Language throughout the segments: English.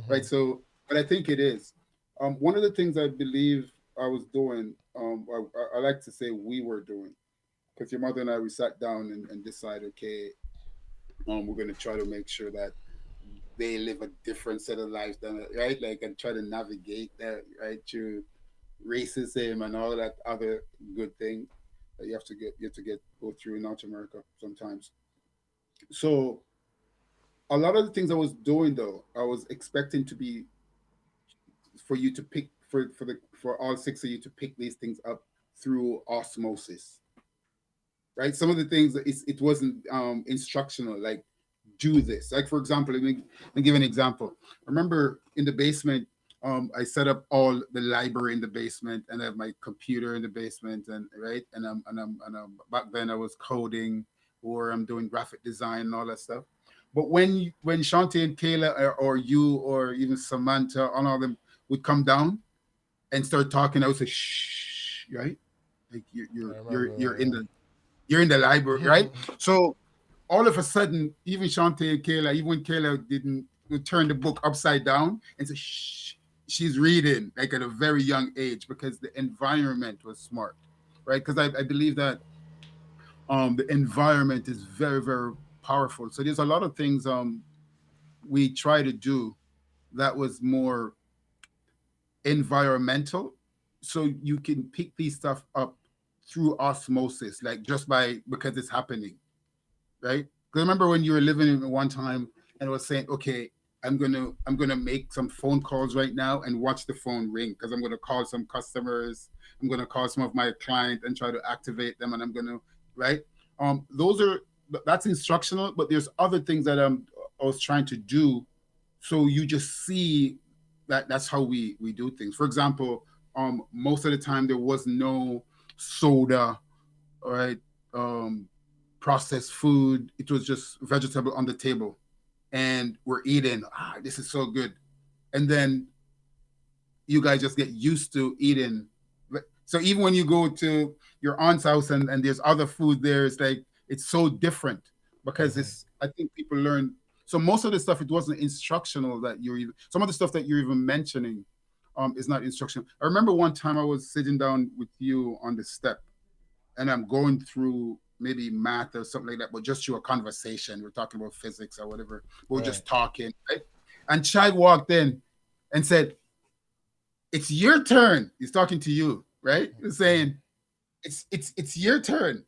right? Mm-hmm. So, but I think it is. One of the things I believe I was doing, I like to say we were doing, because your mother and I, we sat down and decided, okay, we're going to try to make sure that they live a different set of lives than, right? Like, and try to navigate that, right, through racism and all that other good thing that you have to get go through in North America sometimes. So a lot of the things I was doing though, I was expecting to be for you to pick for all six of you to pick these things up through osmosis, right? Some of the things it wasn't instructional, like do this. Like for example, let me give an example. I remember in the basement, I set up all the library in the basement, and I have my computer in the basement, and right, and back then I was coding or I'm doing graphic design and all that stuff. But when Shantae and Kayla or you or even Samantha and all them would come down and start talking, I would say shh, right? Like I remember. you're in the library, right? So all of a sudden, even Shantae and Kayla, even when Kayla didn't would turn the book upside down and say, shh, she's reading like at a very young age because the environment was smart, right? Because I believe that the environment is very, very powerful. So there's a lot of things we try to do that was more environmental. So you can pick these stuff up through osmosis, like just by because it's happening, right? Because remember when you were living in one time and was saying, okay, I'm gonna make some phone calls right now and watch the phone ring because I'm gonna call some customers, I'm gonna call some of my clients and try to activate them, and I'm gonna right. Those are that's instructional, but there's other things that I was trying to do, so you just see that that's how we do things. For example, most of the time there was no soda, right? Um, processed food. It was just vegetable on the table, and we're eating. Ah, this is so good. And then you guys just get used to eating. So even when you go to your aunt's house and there's other food there, it's like it's so different because Mm-hmm. it's. I think people learn. So most of the stuff it wasn't instructional that you're even. Some of the stuff that you're even mentioning, is not instructional. I remember one time I was sitting down with you on the step and I'm going through maybe math or something like that, but just through a conversation. We're talking about physics or whatever. We're Right. just talking, right? And Chad walked in and said, "It's your turn." He's talking to you, right? He's Mm-hmm. saying, "It's your turn."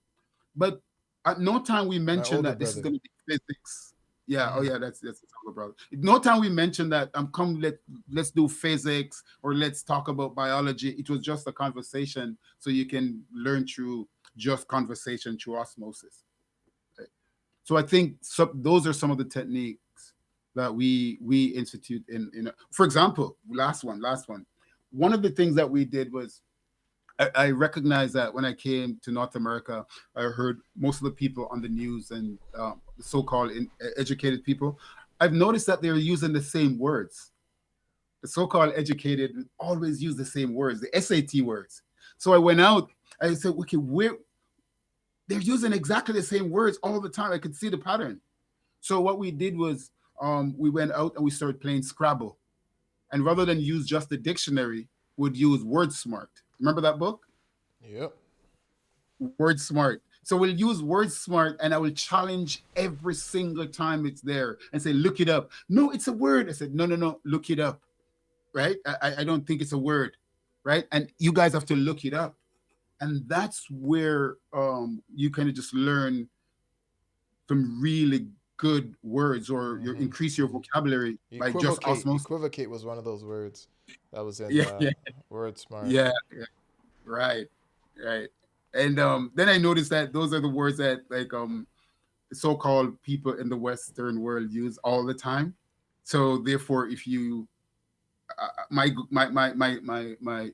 But at no time we My mentioned older that this is brother. going to be physics. Yeah. Oh Mm-hmm. yeah. That's our brother. No time we mentioned that. Come. Let's do physics or let's talk about biology. It was just a conversation, so you can learn through just conversation through osmosis. Right? So I think those are some of the techniques that we institute in. For example, last one. One of the things that we did was I recognized that when I came to North America, I heard most of the people on the news and the so-called educated people. I've noticed that they're using the same words. The so-called educated always use the same words, the SAT words. So I went out. I said, okay, they're using exactly the same words all the time. I could see the pattern. So what we did was we went out and we started playing Scrabble. And rather than use just the dictionary, would use WordSmart. Remember that book? Yep. WordSmart. So we'll use WordSmart and I will challenge every single time it's there and say, look it up. No, it's a word. I said, no, no, no, look it up. Right? I don't think it's a word. Right? And you guys have to look it up. And that's where you kind of just learn some really good words or you Mm-hmm. increase your vocabulary by just Equivocate. osmosis. Equivocate was one of those words that was in Yeah, yeah, Word Smart. yeah, yeah. Right, right. And then I noticed that those are the words that like so-called people in the Western world use all the time. So therefore, if you my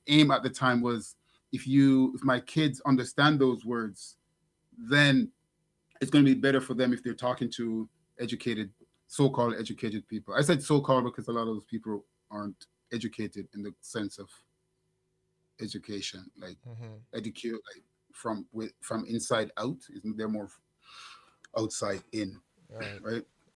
aim at the time was if my kids understand those words, then it's going to be better for them if they're talking to educated, so-called educated people. I said so-called because a lot of those people aren't educated in the sense of education, like Mm-hmm. educate, like from inside out. They're more outside in, Right. right?